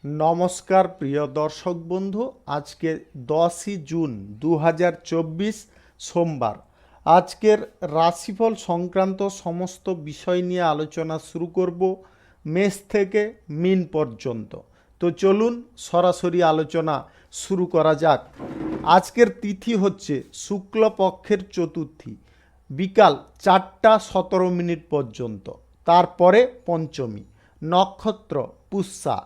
नमस्कार प्रिय दर्शक बंधु आज के 10 जून 2024 सोमवार आजकेर राशिफल संक्रांत समस्त विषय निये आलोचना शुरू करब मेष थेके मीन पर्यन्त। तो चलुन सरासरि आलोचना शुरू करा जाक। आजकेर तिथि होच्छे शुक्ल पक्षेर चतुर्थी बिकाल 4टा 17 मिनिट पर्यन्त, तारपरे पंचमी, नक्षत्र पुष्या,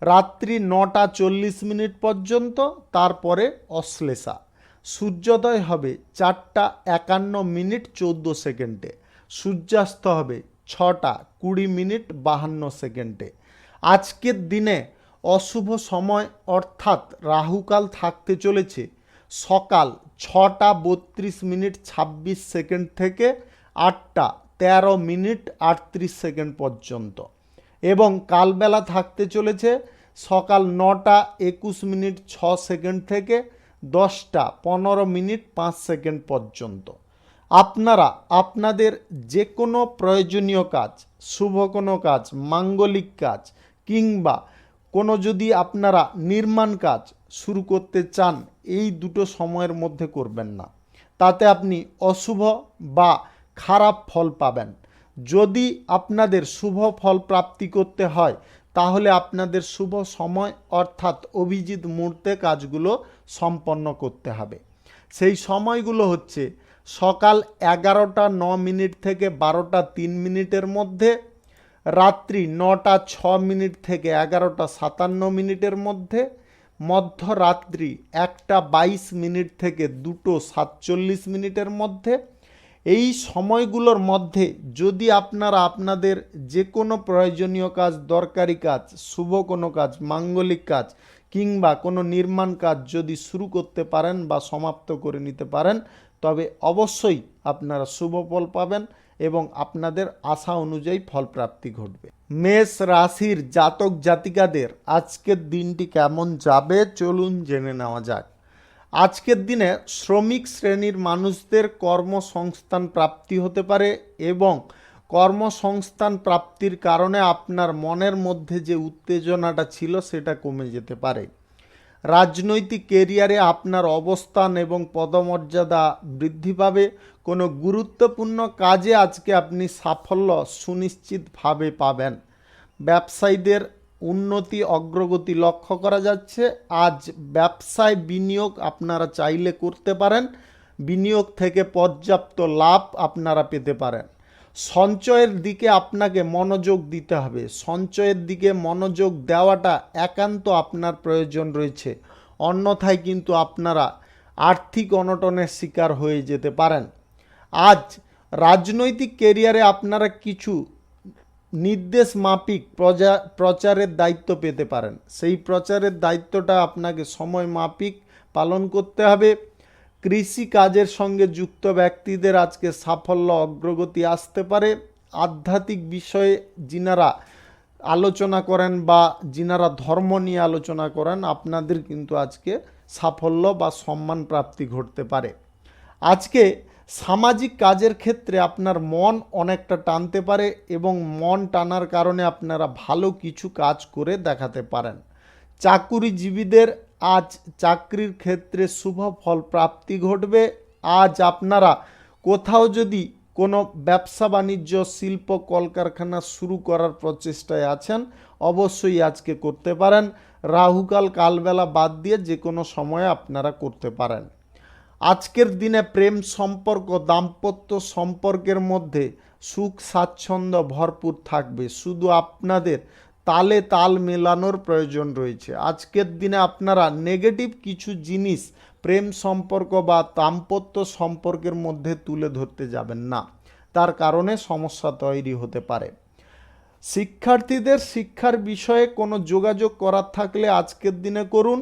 रात्रि 9टा 40 मिनिट पर्यन्त, तारपरे अश्लेषा। सूर्योदय हबे 4टा 51 मिनिट 14 सेकेंडे, सूर्यास्त हबे 6टा 20 मिनिट 52 सेकेंडे। आजकेर दिने अशुभ समय अर्थात राहुकाल थाकते चलेछे सकाल 6टा 32 मिनिट 26 सेकेंड थेके 8टा 13 मिनिट 38 सेकेंड पर्यन्त एवं कालबेला थाकते चलेछे सकाल 9टा 21 मिनिट 6 सेकेंड थेके 10टा 15 मिनिट 5 सेकेंड पर्यन्त। आपनारा आपनादेर जे कोनो प्रयोजनीय काज, शुभ कोनो काज, मांगलिक काज किंबा कोनो यदि आपनारा निर्माण काज शुरू करते चान এই দুটো সময়ের মধ্যে করবেন না, তাতে আপনি অশুভ বা খারাপ ফল পাবেন। যদি আপনাদের শুভ ফল প্রাপ্তি করতে হয় তাহলে আপনাদের শুভ সময় অর্থাৎ অভিজিৎ মুহূর্তে কাজগুলো সম্পন্ন করতে হবে। সেই সময়গুলো হচ্ছে সকাল 11টা 9 মিনিট থেকে 12টা 3 মিনিটের মধ্যে, রাত্রি 9টা 6 মিনিট থেকে 11টা 57 মিনিটের মধ্যে, মধ্যরাত্রি 1টা 22 মিনিট থেকে 2টো 47 মিনিটের মধ্যে। এই সময়গুলোর মধ্যে যদি আপনারা আপনাদের যে কোনো প্রয়োজনীয় কাজ, দরকারি কাজ, শুভ কোনো কাজ, মাঙ্গলিক কাজ কিংবা কোনো নির্মাণ কাজ যদি শুরু করতে পারেন বা সমাপ্ত করে নিতে পারেন তবে অবশ্যই আপনারা শুভ ফল পাবেন এবং আপনাদের আশা অনুযায়ী ফল প্রাপ্তি ঘটবে। মেষ রাশির জাতক জাতিকাদের আজকের দিনটি কেমন যাবে চলুন জেনে নেওয়া যাক। আজকের দিনে শ্রমিক শ্রেণীর মানুষদের কর্মসংস্থান প্রাপ্তি হতে পারে এবং কর্মসংস্থান প্রাপ্তির কারণে আপনার মনের মধ্যে যে উত্তেজনাটা ছিল সেটা কমে যেতে পারে। রাজনৈতিক কেরিয়ারে আপনার অবস্থান এবং পদমর্যাদা বৃদ্ধি পাবে। কোনো গুরুত্বপূর্ণ কাজে আজকে আপনি সাফল্য সুনিশ্চিতভাবে পাবেন। ব্যবসায়ীদের উন্নতি অগ্রগতি লক্ষ্য করা যাচ্ছে। আজ ব্যবসায় বিনিয়োগ আপনারা চাইলে করতে পারেন, বিনিয়োগ থেকে পর্যাপ্ত লাভ আপনারা পেতে পারেন। সঞ্চয়ের দিকে আপনাকে মনোযোগ দিতে হবে, সঞ্চয়ের দিকে মনোযোগ দেওয়াটা একান্ত আপনার প্রয়োজন রয়েছে, অন্যথায় কিন্তু আপনারা আর্থিক অনটনের শিকার হয়ে যেতে পারেন। আজ রাজনৈতিক কেরিয়ারে আপনারা কিছু নির্দেশ মাফিক প্রচারের দায়িত্ব পেতে পারেন, সেই প্রচারের দায়িত্বটা আপনাকে সময় মাফিক পালন করতে হবে। কৃষি কাজের সঙ্গে যুক্ত ব্যক্তিদের আজকে সাফল্য অগ্রগতি আসতে পারে। আধ্যাত্মিক বিষয়ে যিনারা আলোচনা করেন বা যিনারা ধর্ম নিয়ে আলোচনা করেন আপনাদের কিন্তু আজকে সাফল্য বা সম্মান প্রাপ্তি ঘটতে পারে। আজকে সামাজিক কাজের ক্ষেত্রে আপনার মন অনেকটা টানতে পারে এবং মন টানার কারণে আপনারা ভালো কিছু কাজ করে দেখাতে পারেন। চাকুরিজীবীদের আজ চাকরির ক্ষেত্রে শুভ ফল প্রাপ্তি ঘটবে। আজ আপনারা কোথাও যদি কোনো ব্যবসা বাণিজ্য শিল্প কলকারখানা শুরু করার প্রচেষ্টায় আছেন অবশ্যই আজকে করতে পারেন। রাহুকাল কালবেলা বাদ দিয়ে যে কোনো সময়ে আপনারা করতে পারেন। আজকের দিনে প্রেম সম্পর্ক, দাম্পত্য সম্পর্কের মধ্যে সুখ স্বাচ্ছন্দ্য ভরপুর থাকবে, শুধু আপনাদের তালে তাল মেলানোর প্রয়োজন রয়েছে। আজকের দিনে আপনারা নেগেটিভ কিছু জিনিস প্রেম সম্পর্ক বা দাম্পত্য সম্পর্কের মধ্যে তুলে ধরতে যাবেন না, তার কারণে সমস্যা তৈরি হতে পারে। শিক্ষার্থীদের শিক্ষার বিষয়ে কোনো যোগাযোগ করার থাকলে আজকের দিনে করুন।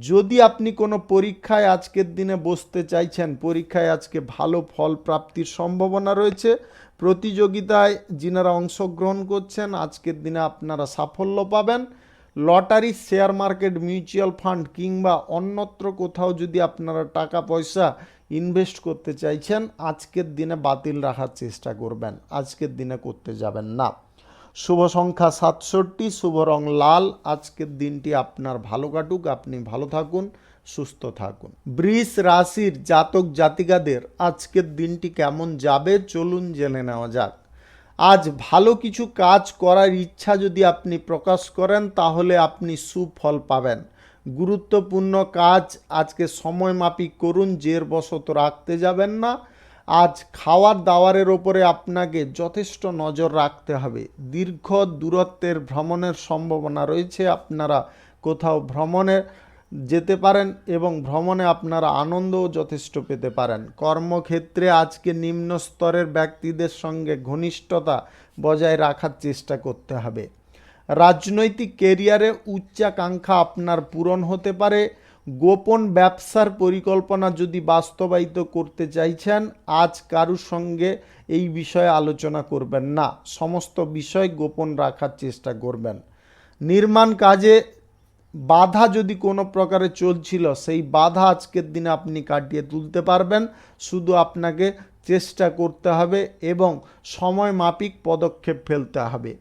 যদি আপনি কোনো পরীক্ষায় আজকের দিনে বসতে চাইছেন, পরীক্ষায় আজকে ভালো ফল প্রাপ্তির সম্ভাবনা রয়েছে। প্রতিযোগিতায় যিনারা অংশগ্রহণ করছেন আজকের দিনে আপনারা সাফল্য পাবেন। Lottery, share market, mutual fund কিংবা অন্যত্র কোথাও যদি আপনারা টাকা পয়সা ইনভেস্ট করতে চাইছেন আজকের দিনে বাতিল রাখার চেষ্টা করবেন, আজকের দিনে করতে যাবেন না। শুভ সংখ্যা 67, শুভ রং লাল। আজকের দিনটি আপনার ভালো কাটুক, আপনি ভালো থাকুন, সুস্থ থাকুন। বৃষ রাশির জাতক জাতিকাদের আজকের দিনটি কেমন যাবে চলুন জেনে নেওয়া যাক। আজ ভালো কিছু কাজ করার ইচ্ছা যদি আপনি প্রকাশ করেন তাহলে আপনি সুফল পাবেন। গুরুত্বপূর্ণ কাজ আজকে সময় মাফিক করুন, জের বশত রাখতে যাবেন না। আজ খাওয়ার দাওয়ারের ওপরে আপনাকে যথেষ্ট নজর রাখতে হবে। দীর্ঘ দূরত্বের ভ্রমণের সম্ভাবনা রয়েছে, আপনারা কোথাও ভ্রমণে যেতে পারেন এবং ভ্রমণে আপনারা আনন্দও যথেষ্ট পেতে পারেন। কর্মক্ষেত্রে আজকে নিম্ন স্তরের ব্যক্তিদের সঙ্গে ঘনিষ্ঠতা বজায় রাখার চেষ্টা করতে হবে। রাজনৈতিক কেরিয়ারে উচ্চাকাঙ্ক্ষা আপনার পূরণ হতে পারে। গোপন ব্যবসার পরিকল্পনা যদি বাস্তবায়িত করতে চাইছেন, আজ কারুর সঙ্গে এই বিষয়ে আলোচনা করবেন না, সমস্ত বিষয় গোপন রাখার চেষ্টা করবেন। নির্মাণ কাজে বাধা যদি কোনো প্রকারে চলছিল, সেই বাধা আজকের দিনে আপনি কাটিয়ে তুলতে পারবেন। শুধু আপনাকে চেষ্টা করতে হবে এবং সময় মাফিক পদক্ষেপ ফেলতে হবে।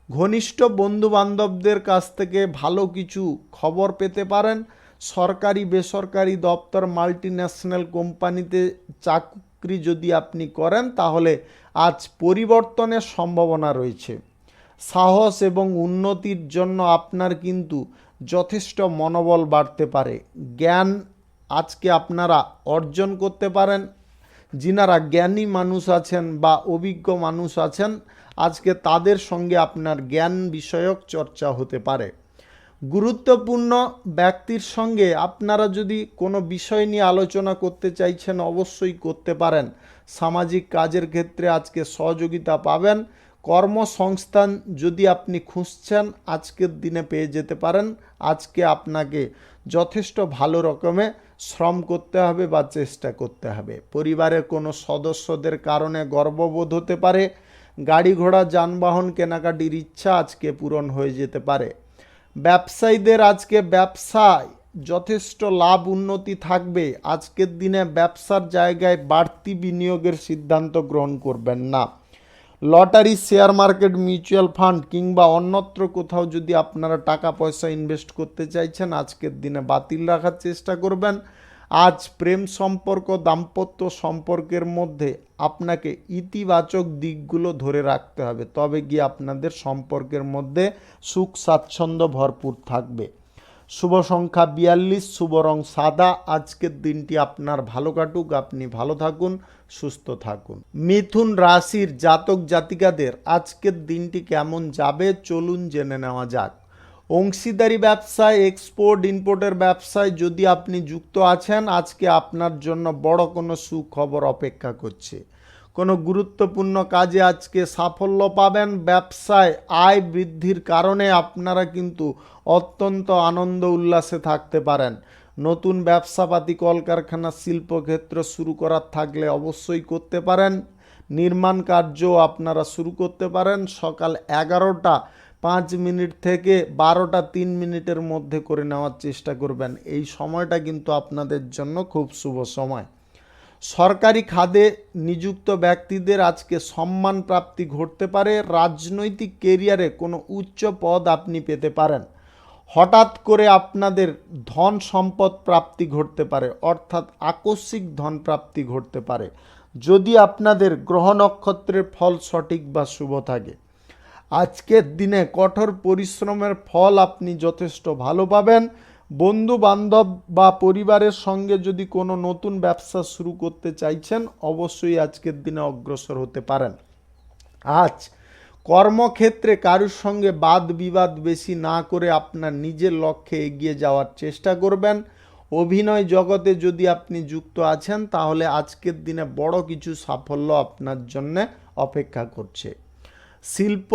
ঘনিষ্ঠ বন্ধুবান্ধবদের কাছ থেকে ভালো কিছু খবর পেতে পারেন। সরকারি বেসরকারি দপ্তর, মাল্টিন্যাশনাল কোম্পানিতে চাকরি যদি আপনি করেন তাহলে আজ পরিবর্তনের সম্ভাবনা রয়েছে। সাহস এবং উন্নতির জন্য আপনার কিন্তু যথেষ্ট মনোবল বাড়তে পারে। জ্ঞান আজকে আপনারা অর্জন করতে পারেন। যিনারা জ্ঞানী মানুষ আছেন বা অভিজ্ঞ মানুষ আছেন, আজকে তাদের সঙ্গে আপনার জ্ঞান বিষয়ক চর্চা হতে পারে। গুরুত্বপূর্ণ ব্যক্তির সঙ্গে আপনারা যদি কোনো বিষয় নিয়ে আলোচনা করতে চাইছেন অবশ্যই করতে পারেন। সামাজিক কাজের ক্ষেত্রে আজকে সহযোগিতা পাবেন। কর্মসংস্থান যদি আপনি খুঁজছেন আজকের দিনে পেয়ে যেতে পারেন। আজকে আপনাকে যথেষ্ট ভালো রকমে শ্রম করতে হবে বা চেষ্টা করতে হবে। পরিবারের কোনো সদস্যদের কারণে গর্ববোধ হতে পারে। গাড়ি ঘোড়া যানবাহন কেনাকাটির ইচ্ছা আজকে পূরণ হয়ে যেতে পারে। ব্যবসায়ীদের আজকে ব্যবসায় যথেষ্ট লাভ উন্নতি থাকবে। আজকের দিনে ব্যবসার জায়গায় বাড়তি বিনিয়োগের সিদ্ধান্ত গ্রহণ করবেন না। Lottery, share market, mutual fund কিংবা অন্যত্র কোথাও যদি আপনারা টাকা পয়সা ইনভেস্ট করতে চাইছেন আজকের দিনে বাতিল রাখার চেষ্টা করবেন। আজ প্রেম সম্পর্ক, দাম্পত্য সম্পর্কের মধ্যে আপনাকে ইতিবাচক দিকগুলো ধরে রাখতে হবে, তবে গিয়ে আপনাদের সম্পর্কের মধ্যে সুখ স্বাচ্ছন্দ্য ভরপুর থাকবে। শুভ সংখ্যা 42, শুভ রং সাদা। আজকের দিনটি আপনার ভালো কাটুক, আপনি ভালো থাকুন, সুস্থ থাকুন। মিথুন রাশির জাতক জাতিকাদের আজকের দিনটি কেমন যাবে চলুন জেনে নেওয়া যাক। অংশীদারি ব্যবসায়, এক্সপোর্ট ইম্পোর্টের ব্যবসায় যদি আপনি যুক্ত আছেন, আজকে আপনার জন্য বড় কোনো সুখবর অপেক্ষা করছে। কোনো গুরুত্বপূর্ণ কাজে আজকে সাফল্য পাবেন। ব্যবসায় আয় বৃদ্ধির কারণে আপনারা কিন্তু অত্যন্ত আনন্দ উল্লাসে থাকতে পারেন। নতুন ব্যবসাপাতি, কলকারখানা, শিল্পক্ষেত্র শুরু করার থাকলে অবশ্যই করতে পারেন। নির্মাণ কার্য আপনারা শুরু করতে পারেন। সকাল 11:05 থেকে 12:03 মধ্যে করে নেওয়ার চেষ্টা করবেন। এই সময়টা কিন্তু আপনাদের জন্য খুব শুভ সময়। সরকারি খাতে নিযুক্ত ব্যক্তিদের আজকে সম্মান প্রাপ্তি ঘটতে পারে। রাজনৈতিক কেরিয়ারে কোনো উচ্চ পদ আপনি পেতে পারেন। হঠাৎ করে আপনাদের ধন সম্পদ প্রাপ্তি ঘটতে পারে, অর্থাৎ আকস্মিক ধন প্রাপ্তি ঘটতে পারে যদি আপনাদের গ্রহ নক্ষত্রের ফল সঠিক বা শুভ থাকে। আজকের দিনে কঠোর পরিশ্রমের ফল আপনি যথেষ্ট ভালো পাবেন। বন্ধু বান্ধব বা পরিবারের সঙ্গে যদি কোনো নতুন ব্যবসা শুরু করতে চাইছেন অবশ্যই আজকের দিনে অগ্রসর হতে পারেন। আজ কর্মক্ষেত্রে কারুর সঙ্গে বাদ বিবাদ বেশি না করে আপনার নিজের লক্ষ্যে এগিয়ে যাওয়ার চেষ্টা করবেন। অভিনয় জগতে যদি আপনি যুক্ত আছেন তাহলে আজকের দিনে বড় কিছু সাফল্য আপনার জন্য অপেক্ষা করছে। শিল্প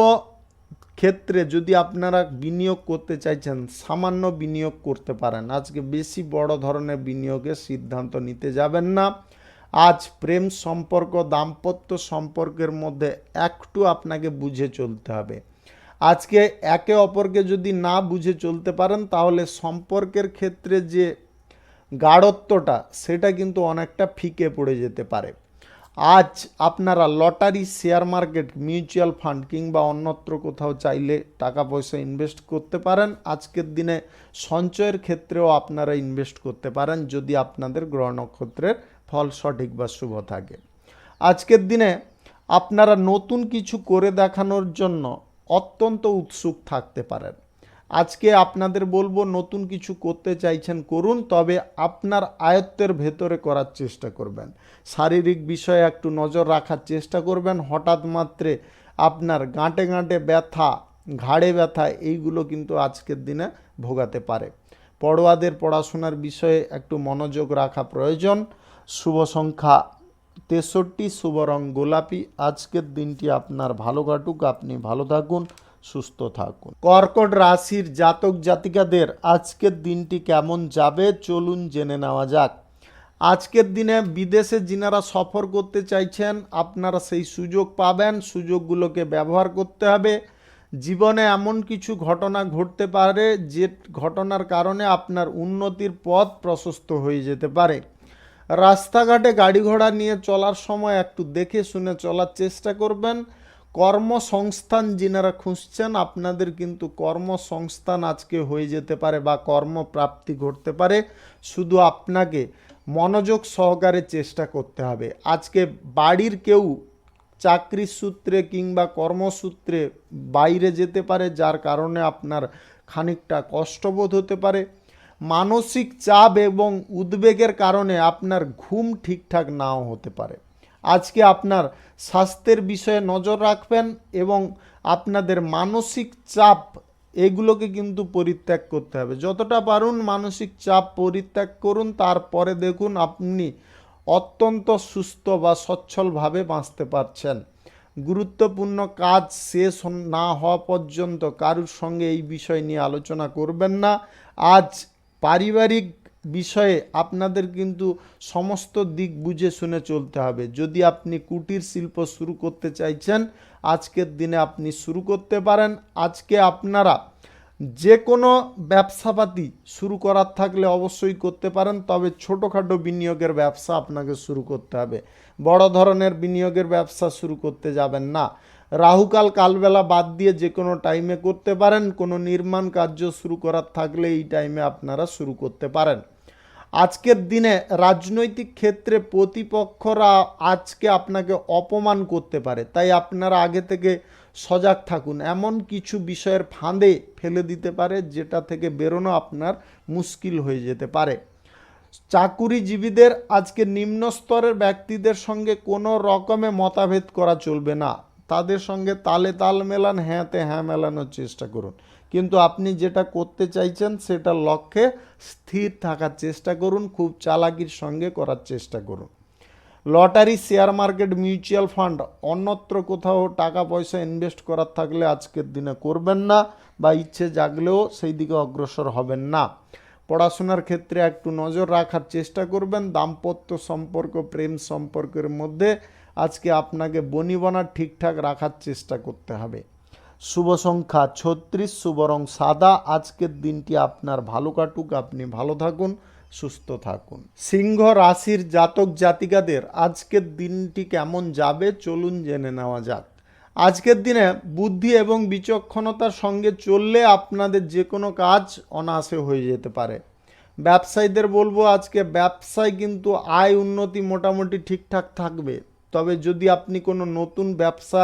ক্ষেত্রে যদি আপনারা বিনিয়োগ করতে চাইছেন সামান্য বিনিয়োগ করতে পারেন। আজকে বেশি বড় ধরনের বিনিয়োগের সিদ্ধান্ত নিতে যাবেন না। আজ প্রেম সম্পর্ক, দাম্পত্য সম্পর্কের মধ্যে একটু আপনাকে বুঝে চলতে হবে। আজকে একে অপরকে যদি না বুঝে চলতে পারেন তাহলে সম্পর্কের ক্ষেত্রে যে গাঢ়ত্বটা সেটা কিন্তু অনেকটা ফিকে পড়ে যেতে পারে। আজ আপনারা lottery, share market, mutual fund কিংবা অন্যত্র কোথাও চাইলে টাকা পয়সা ইনভেস্ট করতে পারেন। আজকের দিনে সঞ্চয়ের ক্ষেত্রেও আপনারা ইনভেস্ট করতে পারেন যদি আপনাদের গ্রহ নক্ষত্রের ফল সঠিক বা শুভ থাকে। আজকের দিনে আপনারা নতুন কিছু করে দেখানোর জন্য অত্যন্ত উৎসুক থাকতে পারেন। আজকে আপনাদের বলবো, নতুন কিছু করতে চাইছেন করুন, তবে আপনার আয়ত্তের ভেতরে করার চেষ্টা করবেন। শারীরিক বিষয়ে একটু নজর রাখার চেষ্টা করবেন। হঠাৎ মাত্রে আপনার গাঁটে গাঁটে ব্যথা, ঘাড়ে ব্যথা, এইগুলো কিন্তু আজকের দিনে ভোগাতে পারে। পড়ুয়াদের পড়াশোনার বিষয়ে একটু মনোযোগ রাখা প্রয়োজন। শুভ সংখ্যা 63, শুভ রং গোলাপি। আজকের দিনটি আপনার ভালো কাটুক, আপনি ভালো থাকুন, সুস্থ থাকুন। কর্কট রাশির জাতক জাতিকাদের আজকের দিনটি কেমন যাবে চলুন জেনে নেওয়া যাক। আজকের দিনে বিদেশে যিনারা সফর করতে চাইছেন আপনারা সেই সুযোগ পাবেন। সুযোগগুলোকে ব্যবহার করতে হবে। জীবনে এমন কিছু ঘটনা ঘটতে পারে যে ঘটনার কারণে আপনার উন্নতির পথ প্রশস্ত হয়ে যেতে পারে। রাস্তাঘাটে গাড়ি ঘোড়া নিয়ে চলার সময় একটু দেখে শুনে চলার চেষ্টা করবেন। কর্মসংস্থান যিনারা খুঁজছেন আপনাদের কিন্তু কর্মসংস্থান আজকে হয়ে যেতে পারে বা কর্মপ্রাপ্তি ঘটতে পারে। শুধু আপনাকে মনোযোগ সহকারে চেষ্টা করতে হবে। আজকে বাড়ির কেউ চাকরির সূত্রে কিংবা কর্মসূত্রে বাইরে যেতে পারে, যার কারণে আপনার খানিকটা কষ্টবোধ হতে পারে। মানসিক চাপ এবং উদ্বেগের কারণে আপনার ঘুম ঠিকঠাক নাও হতে পারে। আজকে আপনার স্বাস্থ্যের বিষয়ে নজর রাখবেন এবং আপনাদের মানসিক চাপ এগুলোকে কিন্তু পরিত্যাগ করতে হবে। যতটা পারুন মানসিক চাপ পরিত্যাগ করুন, তারপরে দেখুন আপনি অত্যন্ত সুস্থ বা সচ্ছলভাবে বাঁচতে পারছেন। গুরুত্বপূর্ণ কাজ শেষ না হওয়া পর্যন্ত কারুর সঙ্গে এই বিষয় নিয়ে আলোচনা করবেন না। আজ পারিবারিক বিষয়ে আপনাদের কিন্তু সমস্ত দিক বুঝে শুনে চলতে হবে। যদি আপনি কুটির শিল্প শুরু করতে চাইছেন আজকের দিনে আপনি শুরু করতে পারেন। আজকে আপনারা যে কোনো ব্যবসাপাতি শুরু করার থাকলে অবশ্যই করতে পারেন, তবে ছোটোখাটো বিনিয়োগের ব্যবসা আপনাকে শুরু করতে হবে। বড় ধরনের বিনিয়োগের ব্যবসা শুরু করতে যাবেন না। রাহুকাল কালবেলা বাদ দিয়ে যে কোনো টাইমে করতে পারেন। কোনো নির্মাণ কার্য শুরু করার থাকলে এই টাইমে আপনারা শুরু করতে পারেন। আজকের দিনে রাজনৈতিক ক্ষেত্রে প্রতিপক্ষরা আজকে আপনাকে অপমান করতে পারে, তাই আপনারা আগে থেকে সজাগ থাকুন। এমন কিছু বিষয়ের ফাঁদে ফেলে দিতে পারে যেটা থেকে বেরোনো আপনার মুশকিল হয়ে যেতে পারে। চাকুরিজীবীদের আজকে নিম্ন স্তরের ব্যক্তিদের সঙ্গে কোনো রকমে মতভেদ করা চলবে না। তাদের সঙ্গে তালে তাল মেলান, হ্যাঁতে হ্যাঁ মেলানোর চেষ্টা করুন, কিন্তু আপনি যেটা করতে চাইছেন সেটা লক্ষ্যে স্থির থাকার চেষ্টা করুন। খুব চালাকির সঙ্গে করার চেষ্টা করুন। Lottery, share market, mutual fund অন্যত্র কোথাও টাকা পয়সা ইনভেস্ট করার থাকলে আজকের দিনে করবেন না, বা ইচ্ছে জাগলেও সেই দিকে অগ্রসর হবেন না। পড়াশোনার ক্ষেত্রে একটু নজর রাখার চেষ্টা করবেন। দাম্পত্য সম্পর্ক, প্রেম সম্পর্কের মধ্যে আজকে আপনাকে বনিবনা ঠিকঠাক রাখার চেষ্টা করতে হবে। শুভ সংখ্যা 36, শুভ রং সাদা। আজকের দিনটি আপনার ভালো কাটুক, আপনি ভালো থাকুন, সুস্থ থাকুন। সিংহ রাশির জাতক জাতিকাদের আজকের দিনটি কেমন যাবে চলুন জেনে নেওয়া যাক। আজকের দিনে বুদ্ধি এবং বিচক্ষণতার সঙ্গে চললে আপনাদের যে কোনো কাজ অনায়াসে হয়ে যেতে পারে। ব্যবসায়ীদের বলবো আজকে ব্যবসায় কিন্তু আয় উন্নতি মোটামুটি ঠিকঠাক থাকবে, তবে যদি আপনি কোনো নতুন ব্যবসা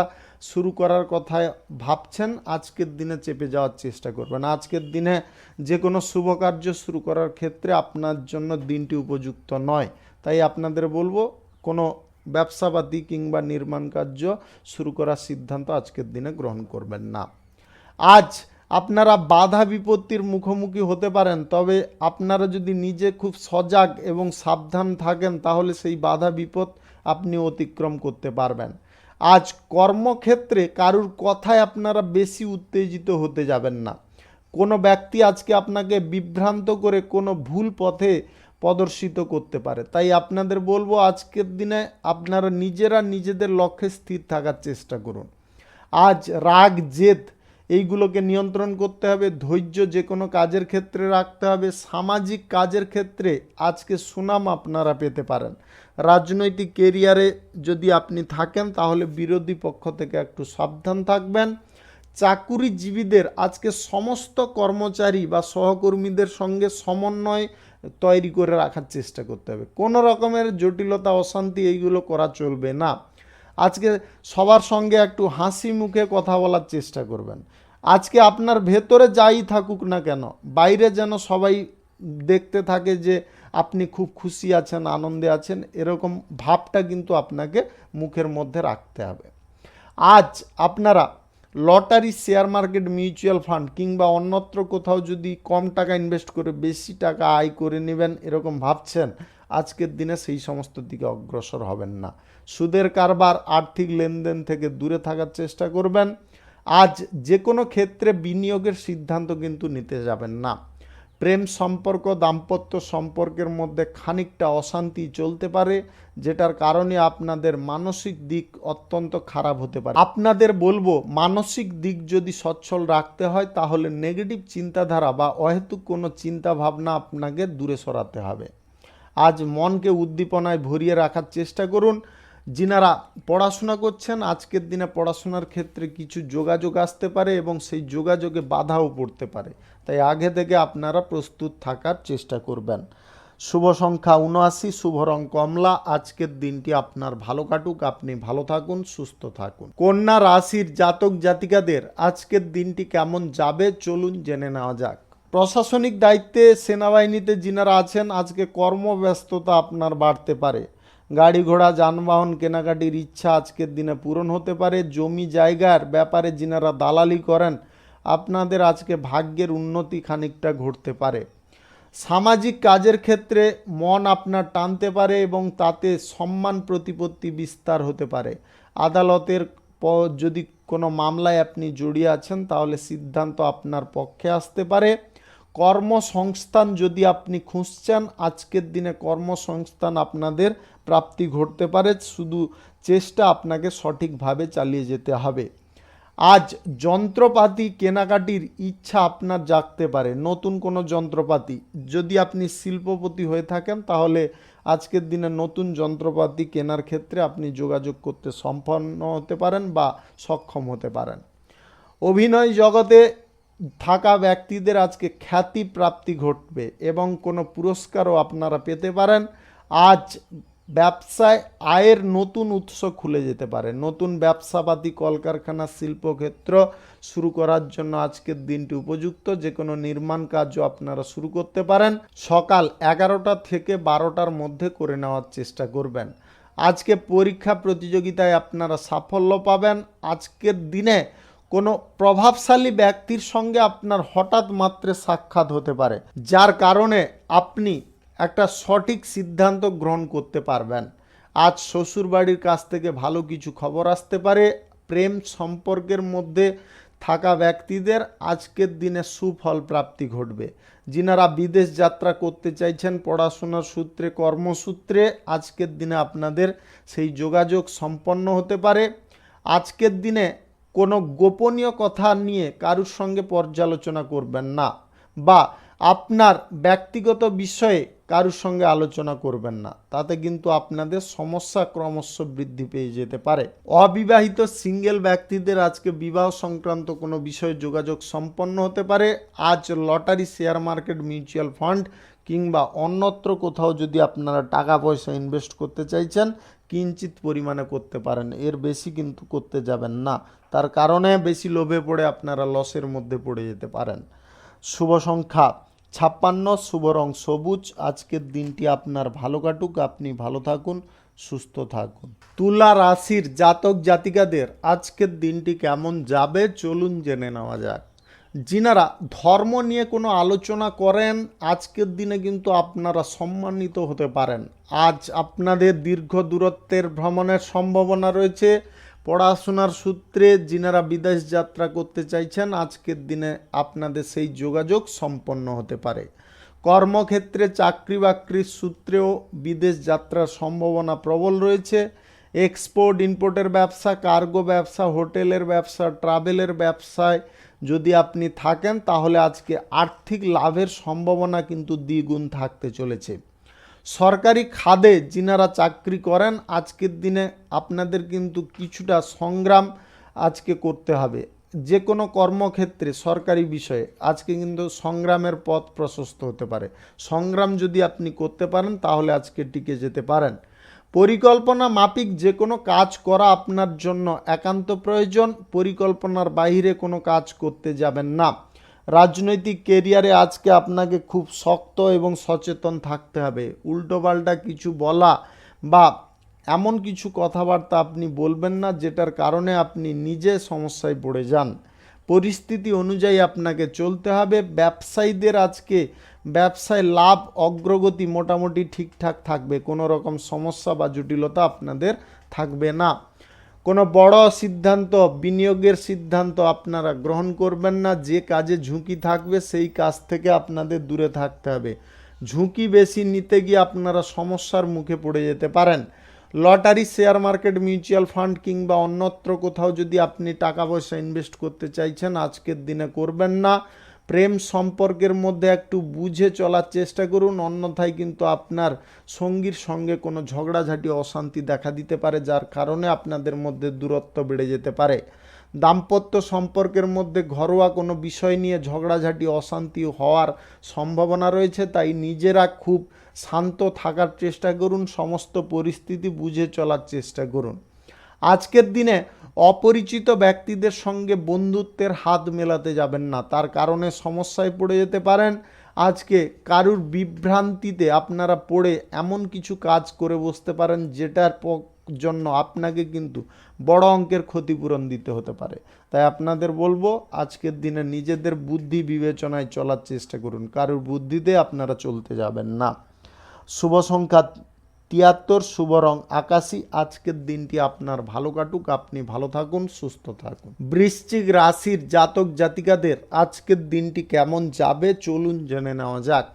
শুরু করার কথা ভাবছেন আজকের দিনে চেপে যাওয়ার চেষ্টা করবেন। আজকের দিনে যে কোনো শুভ কার্য শুরু করার ক্ষেত্রে আপনার জন্য দিনটি উপযুক্ত নয়, তাই আপনাদের বলবো কোনো ব্যবসাপাতি কিংবা নির্মাণ কার্য শুরু করার সিদ্ধান্ত আজকের দিনে গ্রহণ করবেন না। আজ আপনারা বাধা বিপত্তির মুখোমুখি হতে পারেন, তবে আপনারা যদি নিজে খুব সজাগ এবং সাবধান থাকেন তাহলে সেই বাধা বিপদ আপনি অতিক্রম করতে পারবেন। আজ কর্মক্ষেত্রে কারুর কথায় আপনারা বেশি উত্তেজিত হতে যাবেন না। কোনো ব্যক্তি আজকে আপনাকে বিভ্রান্ত করে কোনো ভুল পথে প্রদর্শিত করতে পারে, তাই আপনাদের বলবো আজকের দিনে আপনারা নিজেরা নিজেদের লক্ষ্যে স্থির থাকার চেষ্টা করুন। আজ রাগ জেদ এইগুলোকে নিয়ন্ত্রণ করতে হবে। ধৈর্য যে কোনো কাজের ক্ষেত্রে রাখতে হবে। সামাজিক কাজের ক্ষেত্রে আজকে সুনাম আপনারা পেতে পারেন। রাজনৈতিক কেরিয়ারে যদি আপনি থাকেন তাহলে বিরোধী পক্ষ থেকে একটু সাবধান থাকবেন। চাকুরিজীবীদের আজকে সমস্ত কর্মচারী বা সহকর্মীদের সঙ্গে সমন্বয় তৈরি করে রাখার চেষ্টা করতে হবে। কোনো রকমের জটিলতা অশান্তি এইগুলো করা চলবে না। আজকে সবার সঙ্গে একটু হাসি মুখে কথা বলার চেষ্টা করবেন। আজকে আপনার ভেতরে যাই থাকুক না কেন, বাইরে যেন সবাই দেখতে থাকে যে আপনি খুব খুশি আছেন, আনন্দে আছেন, এরকম ভাবটা কিন্তু আপনাকে মুখের মধ্যে রাখতে হবে। আজ আপনারা lottery, share market, mutual fund কিংবা অন্যত্র কোথাও যদি কম টাকা ইনভেস্ট করে বেশি টাকা আয় করে নেবেন এরকম ভাবছেন, আজকের দিনে সেই সমস্ত দিকে অগ্রসর হবেন না। সুদের কারবার, আর্থিক লেনদেন থেকে দূরে থাকার চেষ্টা করবেন। আজ যে কোনো ক্ষেত্রে বিনিয়োগের সিদ্ধান্ত কিন্তু নিতে যাবেন না। প্রেম সম্পর্ক, দাম্পত্য সম্পর্কের মধ্যে খানিকটা অশান্তি চলতে পারে, যেটার কারণে আপনাদের মানসিক দিক অত্যন্ত খারাপ হতে পারে। আপনাদের বলবো, মানসিক দিক যদি সচ্ছল রাখতে হয় তাহলে নেগেটিভ চিন্তাধারা বা অহেতুক কোনো চিন্তা ভাবনা আপনাকে দূরে সরাতে হবে। আজ মনকে উদ্দীপনায় ভরিয়ে রাখার চেষ্টা করুন। যিনারা পড়াশোনা করছেন, আজকের দিনে পড়াশোনার ক্ষেত্রে কিছু যোগাযোগ আসতে পারে এবং সেই যোগাযোগে বাধাও পড়তে পারে, তাই আগে থেকে আপনারা প্রস্তুত থাকার চেষ্টা করবেন। শুভ সংখ্যা 79, শুভ রং কমলা। আজকের দিনটি আপনার ভালো কাটুক, আপনি ভালো থাকুন, সুস্থ থাকুন। কন্যা রাশির জাতক জাতিকাদের আজকের দিনটি কেমন যাবে চলুন জেনে নেওয়া যাক। প্রশাসনিক দায়িত্বে সেনাবাহিনীতে যিনারা আছেন, আজকে কর্মব্যস্ততা আপনার বাড়তে পারে। গাড়ি ঘোড়া যানবাহন কেনাকাটির ইচ্ছা আজকের দিনে পূরণ হতে পারে। জমি জায়গার ব্যাপারে যিনারা দালালি করেন, আপনাদের আজকে ভাগ্যের উন্নতি খানিকটা ঘটতে পারে। সামাজিক কাজের ক্ষেত্রে মন আপনার টানতে পারে এবং তাতে সম্মান প্রতিপত্তি বিস্তার হতে পারে। আদালতের যদি কোনো মামলায় আপনি জড়িয়ে আছেন তাহলে সিদ্ধান্ত আপনার পক্ষে আসতে পারে। কর্মসংস্থান যদি আপনি খুঁজছেন, আজকের দিনে কর্মসংস্থান আপনাদের প্রাপ্তি ঘটতে পারে, শুধু চেষ্টা আপনাকে সঠিকভাবে চালিয়ে যেতে হবে। আজ যন্ত্রপাতি কেনাকাটির ইচ্ছা আপনার জাগতে পারে। নতুন কোনো যন্ত্রপাতি, যদি আপনি শিল্পপতি হয়ে থাকেন তাহলে আজকের দিনে নতুন যন্ত্রপাতি কেনার ক্ষেত্রে আপনি যোগাযোগ করতে সম্পন্ন হতে পারেন বা সক্ষম হতে পারেন। অভিনয় জগতে থাকা ব্যক্তিদের আজকে খ্যাতি প্রাপ্তি ঘটবে এবং কোনো পুরস্কারও আপনারা পেতে পারেন। আজ ব্যবসায় আয়ের নতুন উৎস খুলে যেতে পারে। নতুন ব্যবসাপাতি, কলকারখানা, শিল্পক্ষেত্র শুরু করার জন্য আজকের দিনটি উপযুক্ত। যে কোনো নির্মাণ কাজও আপনারা শুরু করতে পারেন। সকাল 11টা থেকে 12টার মধ্যে করে নেওয়ার চেষ্টা করবেন। আজকে পরীক্ষা প্রতিযোগিতায় আপনারা সাফল্য পাবেন। আজকের দিনে কোনো প্রভাবশালী ব্যক্তির সঙ্গে আপনার হঠাৎ মাত্রে সাক্ষাৎ হতে পারে, যার কারণে আপনি একটা সঠিক সিদ্ধান্ত গ্রহণ করতে পারবেন। আজ শ্বশুরবাড়ির কাছ থেকে ভালো কিছু খবর আসতে পারে। প্রেম সম্পর্কের মধ্যে থাকা ব্যক্তিদের আজকের দিনে সুফল প্রাপ্তি ঘটবে। যিনারা বিদেশ যাত্রা করতে চাইছেন পড়াশোনার সূত্রে, কর্মসূত্রে, আজকের দিনে আপনাদের সেই যোগাযোগ সম্পন্ন হতে পারে। আজকের দিনে কোনো গোপনীয় কথা নিয়ে কারুর সঙ্গে পর্যালোচনা করবেন না বা আপনার ব্যক্তিগত বিষয়ে কারুর সঙ্গে আলোচনা করবেন না, তাতে কিন্তু আপনাদের সমস্যা ক্রমশ বৃদ্ধি পেয়ে যেতে পারে। অবিবাহিত সিঙ্গেল ব্যক্তিদের আজকে বিবাহ সংক্রান্ত কোনো বিষয়ে যোগাযোগ সম্পন্ন হতে পারে। আজ lottery, share market, mutual fund কিংবা অন্যত্র কোথাও যদি আপনারা টাকা পয়সা ইনভেস্ট করতে চাইছেন, কিঞ্চিত পরিমাণে করতে পারেন, এর বেশি কিন্তু করতে যাবেন না, তার কারণে বেশি লোভে পড়ে আপনারা লসের মধ্যে পড়ে যেতে পারেন। শুভ সংখ্যা 56, শুভ রং সবুজ। আজকের দিনটি আপনার ভালো কাটুক, আপনি ভালো থাকুন, সুস্থ থাকুন। তুলা রাশির জাতক জাতিকাদের আজকের দিনটি কেমন যাবে চলুন জেনে নেওয়া যাক। যিনারা ধর্ম নিয়ে কোনো আলোচনা করেন, আজকের দিনে কিন্তু আপনারা সম্মানিত হতে পারেন। আজ আপনাদের দীর্ঘ দূরত্বের ভ্রমণের সম্ভাবনা রয়েছে। পড়াশোনার সূত্রে যিনারা বিদেশ যাত্রা করতে চাইছেন, আজকের দিনে আপনাদের সেই যোগাযোগ সম্পন্ন হতে পারে। কর্মক্ষেত্রে চাকরি বাকরির সূত্রেও বিদেশ যাত্রার সম্ভাবনা প্রবল রয়েছে। এক্সপোর্ট ইম্পোর্টের ব্যবসা, কার্গো ব্যবসা, হোটেলের ব্যবসা, ট্রাভেলের ব্যবসায় যদি আপনি থাকেন তাহলে আজকে আর্থিক লাভের সম্ভাবনা কিন্তু দ্বিগুণ থাকতে চলেছে। সরকারি খাদে যিনারা চাকরি করেন আজকের দিনে আপনাদের কিন্তু কিছুটা সংগ্রাম আজকে করতে হবে। যে কোনো কর্মক্ষেত্রে সরকারি বিষয়ে আজকে কিন্তু সংগ্রামের পথ প্রশস্ত হতে পারে। সংগ্রাম যদি আপনি করতে পারেন তাহলে আজকে টিকে যেতে পারেন। পরিকল্পনা মাফিক যে কোনো কাজ করা আপনার জন্য একান্ত প্রয়োজন। পরিকল্পনার বাইরে কোনো কাজ করতে যাবেন না। রাজনৈতিক কেরিয়ারে আজকে আপনাকে খুব শক্ত এবং সচেতন থাকতে হবে। উল্টোপাল্টা কিছু বলা বা এমন কিছু কথাবার্তা আপনি বলবেন না যেটার কারণে আপনি নিজে সমস্যায় পড়ে যান। পরিস্থিতি অনুযায়ী আপনাকে চলতে হবে। ব্যবসায়ীদের আজকে ব্যবসায় লাভ অগ্রগতি মোটামুটি ঠিকঠাক থাকবে। কোনো রকম সমস্যা বা জটিলতা আপনাদের থাকবে না। কোনো বড় সিদ্ধান্ত, বিনিয়োগের সিদ্ধান্ত আপনারা গ্রহণ করবেন না। যে কাজে ঝুঁকি থাকবে সেই কাজ থেকে আপনাদের দূরে থাকতে হবে। ঝুঁকি বেশি নিতে গিয়ে আপনারা সমস্যার মুখে পড়ে যেতে পারেন। Lottery, share market, mutual fund কিংবা অন্যত্র কোথাও যদি আপনি টাকা পয়সা ইনভেস্ট করতে চাইছেন আজকের দিনে করবেন না। প্রেম সম্পর্কের মধ্যে একটু বুঝে চলার চেষ্টা করুন, অন্যথায় কিন্তু আপনার সঙ্গীর সঙ্গে কোনো ঝগড়াঝাটি, অশান্তি দেখা দিতে পারে, যার কারণে আপনাদের মধ্যে দূরত্ব বেড়ে যেতে পারে। দাম্পত্য সম্পর্কের মধ্যে ঘরোয়া কোনো বিষয় নিয়ে ঝগড়াঝাটি, অশান্তি হওয়ার সম্ভাবনা রয়েছে, তাই নিজেরা খুব শান্ত থাকার চেষ্টা করুন, সমস্ত পরিস্থিতি বুঝে চলার চেষ্টা করুন। আজকের দিনে অপরিচিত ব্যক্তিদের সঙ্গে বন্ধুত্বের হাত মেলাতে যাবেন না, তার কারণে সমস্যায় পড়ে যেতে পারেন। আজকে কারুর বিভ্রান্তিতে আপনারা পড়ে এমন কিছু কাজ করে বসতে পারেন যেটার জন্য আপনাকে কিন্তু বড় অঙ্কের ক্ষতিপূরণ দিতে হতে পারে। তাই আপনাদের বলবো আজকের দিনে নিজেদের বুদ্ধি বিবেচনায় চলার চেষ্টা করুন, কারুর বুদ্ধিতে আপনারা চলতে যাবেন না। শুভ সংখ্যা 73, শুভ রং আকাশী। আজকের দিনটি আপনার ভালো কাটুক, আপনি ভালো থাকুন, সুস্থ থাকুন। বৃশ্চিক রাশির জাতক জাতিকাদের আজকের দিনটি কেমন যাবে চলুন জেনে নেওয়া যাক।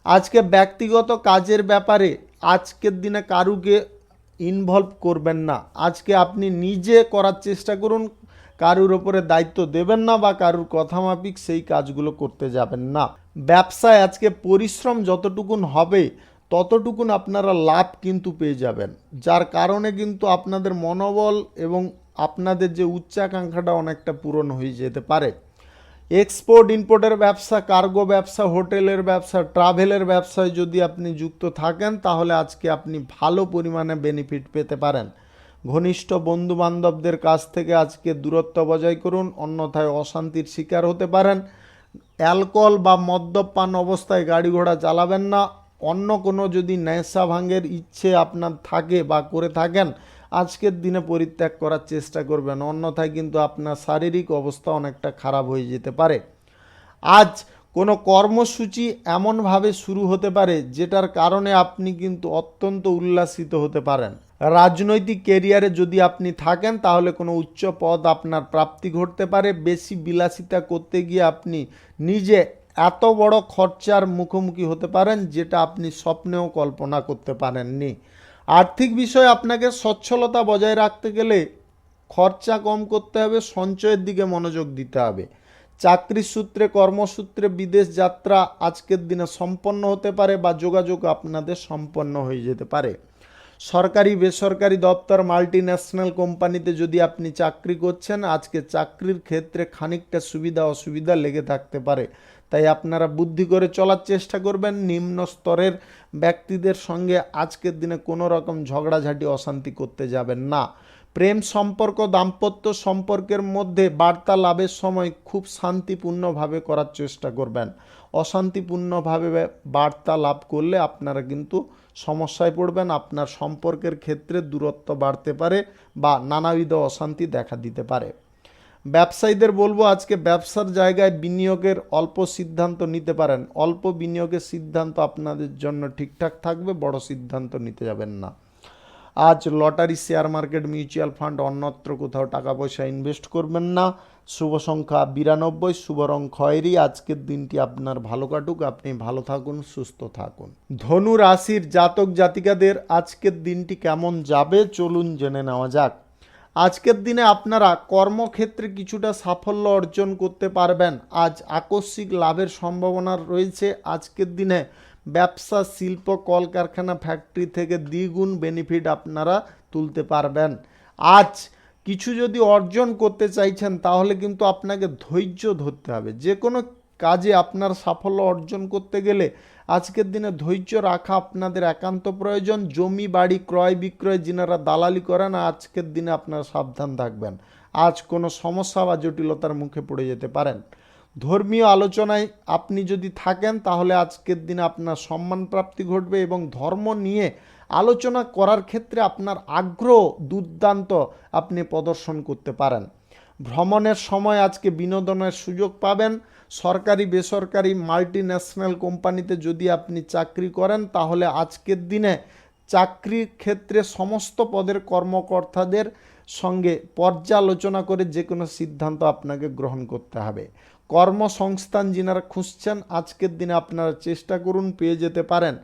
আজকে ব্যক্তিগত কাজের ব্যাপারে আজকের দিনে কারুকে ইনভলভ করবেন না। আজকে আপনি নিজে করার চেষ্টা করুন, কারুর ওপরে দায়িত্ব দেবেন না বা কারুর কথা মাফিক সেই কাজগুলো করতে যাবেন না। ব্যবসায় আজকে পরিশ্রম যতটুকুন হবে ততটুকুন আপনারা লাভ কিন্তু পেয়ে যাবেন, যার কারণে কিন্তু আপনাদের মনোবল এবং আপনাদের যে উচ্চাকাঙ্ক্ষাটা অনেকটা পূরণ হয়ে যেতে পারে। এক্সপোর্ট ইম্পোর্টের ব্যবসা, কার্গো ব্যবসা, হোটেলের ব্যবসা, ট্রাভেলের ব্যবসায় যদি আপনি যুক্ত থাকেন তাহলে আজকে আপনি ভালো পরিমাণে বেনিফিট পেতে পারেন। ঘনিষ্ঠ বন্ধু বান্ধবদের কাছ থেকে আজকে দূরত্ব বজায় করুন, অন্যথায় অশান্তির শিকার হতে পারেন। অ্যালকোহল বা মদ্যপান অবস্থায় গাড়ি ঘোড়া চালাবেন না। অন্য কোনো যদি নেশা ভাঙের ইচ্ছে আপনার থাকে বা করে থাকেন আজকের দিনে পরিত্যাগ করার চেষ্টা করবেন, অন্যথায় কিন্তু আপনার শারীরিক অবস্থা অনেকটা খারাপ হয়ে যেতে পারে। আজ কোনো কর্মসূচি এমনভাবে শুরু হতে পারে যেটার কারণে আপনি কিন্তু অত্যন্ত উল্লাসিত হতে পারেন। রাজনৈতিক কেরিয়ারে যদি আপনি থাকেন তাহলে কোনো উচ্চ পদ আপনার প্রাপ্তি ঘটতে পারে। বেশি বিলাসিতা করতে গিয়ে আপনি নিজে এত বড় খরচার মুখোমুখি হতে পারেন যেটা আপনি স্বপ্নেও কল্পনা করতে পারেননি। আর্থিক বিষয়ে আপনাকে সচ্ছলতা বজায় রাখতে গেলে খরচা কম করতে হবে, সঞ্চয়ের দিকে মনোযোগ দিতে হবে। চাকরির সূত্রে, কর্মসূত্রে বিদেশ যাত্রা আজকের দিনে সম্পন্ন হতে পারে বা যোগাযোগ আপনাদের সম্পন্ন হয়ে যেতে পারে। সরকারি বেসরকারি দপ্তর, মাল্টি ন্যাশনাল কোম্পানিতে যদি আপনি চাকরি করছেন আজকে চাকরির ক্ষেত্রে খানিকটা সুবিধা অসুবিধা লেগে থাকতে পারে, তাই আপনারা বুদ্ধি করে চলার চেষ্টা করবেন। নিম্ন স্তরের ব্যক্তিদের সঙ্গে আজকের দিনে কোনো রকম ঝগড়াঝাটি, অশান্তি করতে যাবেন না। প্রেম সম্পর্ক, দাম্পত্য সম্পর্কের মধ্যে বার্তা লাভের সময় খুব শান্তিপূর্ণভাবে করার চেষ্টা করবেন। অশান্তিপূর্ণভাবে বার্তা লাভ করলে আপনারা কিন্তু সমস্যায় পড়বেন, আপনার সম্পর্কের ক্ষেত্রে দূরত্ব বাড়তে পারে বা নানাবিধ অশান্তি দেখা দিতে পারে। ব্যবসায়ীদের বলবো আজকে ব্যবসার জায়গায় বিনিয়োগের অল্প সিদ্ধান্ত নিতে পারেন। অল্প বিনিয়োগের সিদ্ধান্ত আপনাদের জন্য ঠিকঠাক থাকবে, বড় সিদ্ধান্ত নিতে যাবেন না। আজ lottery, share market, mutual fund অন্যত্র কোথাও টাকা পয়সা ইনভেস্ট করবেন না। শুভ সংখ্যা 92, শুভ রং খয়েরি। আজকের দিনটি আপনার ভালো কাটুক, আপনি ভালো থাকুন, সুস্থ থাকুন। ধনু রাশির জাতক জাতিকাদের আজকের দিনটি কেমন যাবে চলুন জেনে নেওয়া যাক। আজকের দিনে আপনারা কর্মক্ষেত্রে কিছুটা সাফল্য অর্জন করতে পারবেন। আজ আকস্মিক লাভের সম্ভাবনা রয়েছে। আজকের দিনে ব্যবসা, শিল্প, কলকারখানা, ফ্যাক্টরি থেকে দ্বিগুণ বেনিফিট আপনারা তুলতে পারবেন। আজ কিছু যদি অর্জন করতে চাইছেন তাহলে কিন্তু আপনাকে ধৈর্য ধরতে হবে। যে কোনো কাজে আপনার সাফল্য অর্জন করতে গেলে আজকের দিনে ধৈর্য রাখা আপনাদের একান্ত প্রয়োজন। জমি বাড়ি ক্রয় বিক্রয় যিনারা দালালি করেন, আজকের দিনে আপনারা সাবধান থাকবেন। আজ কোনো সমস্যা বা জটিলতার মুখে পড়ে যেতে পারেন। ধর্মীয় আলোচনায় আপনি যদি থাকেন তাহলে আজকের দিনে আপনার সম্মান প্রাপ্তি ঘটবে এবং ধর্ম নিয়ে আলোচনা করার ক্ষেত্রে আপনার আগ্রহ দুর্দান্ত আপনি প্রদর্শন করতে পারেন। ভ্রমণের সময় আজকে বিনোদনের সুযোগ পাবেন। সরকারি বেসরকারি মাল্টি ন্যাশনাল কোম্পানিতে যদি আপনি চাকরি করেন তাহলে আজকের দিনে চাকরির ক্ষেত্রে সমস্ত পদের কর্মকর্তাদের সঙ্গে পর্যালোচনা করে যে কোনো সিদ্ধান্ত আপনাকে গ্রহণ করতে হবে। কর্মসংস্থান যিনারা খুঁজছেন আজকের দিনে আপনারা চেষ্টা করুন, পেয়ে যেতে পারেন।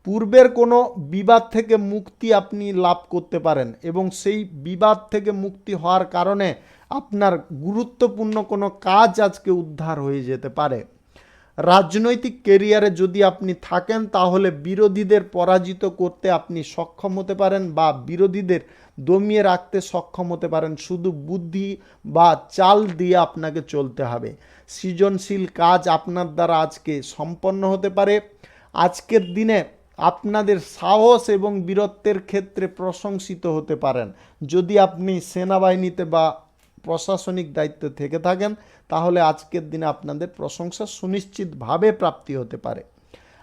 পূর্বের কোনো বিবাদ থেকে মুক্তি আপনি লাভ করতে পারেন এবং সেই বিবাদ থেকে মুক্তি হওয়ার কারণে আপনার গুরুত্বপূর্ণ কোনো কাজ আজকে উদ্ধার হয়ে যেতে পারে। রাজনৈতিক কেরিয়ারে যদি আপনি থাকেন তাহলে বিরোধীদের পরাজিত করতে আপনি সক্ষম হতে পারেন বা বিরোধীদের দমিয়ে রাখতে সক্ষম হতে পারেন। শুধু বুদ্ধি বা চাল দিয়ে আপনাকে চলতে হবে। সৃজনশীল কাজ আপনার দ্বারা আজকে সম্পন্ন হতে পারে। আজকের দিনে আপনাদের সাহস এবং বীরত্বের ক্ষেত্রে প্রশংসিত হতে পারেন। যদি আপনি সেনাবাহিনীতে বা প্রশাসনিক দায়িত্বে থেকে থাকেন তাহলে আজকের দিনে আপনাদের প্রশংসা সুনিশ্চিতভাবে প্রাপ্তি হতে পারে।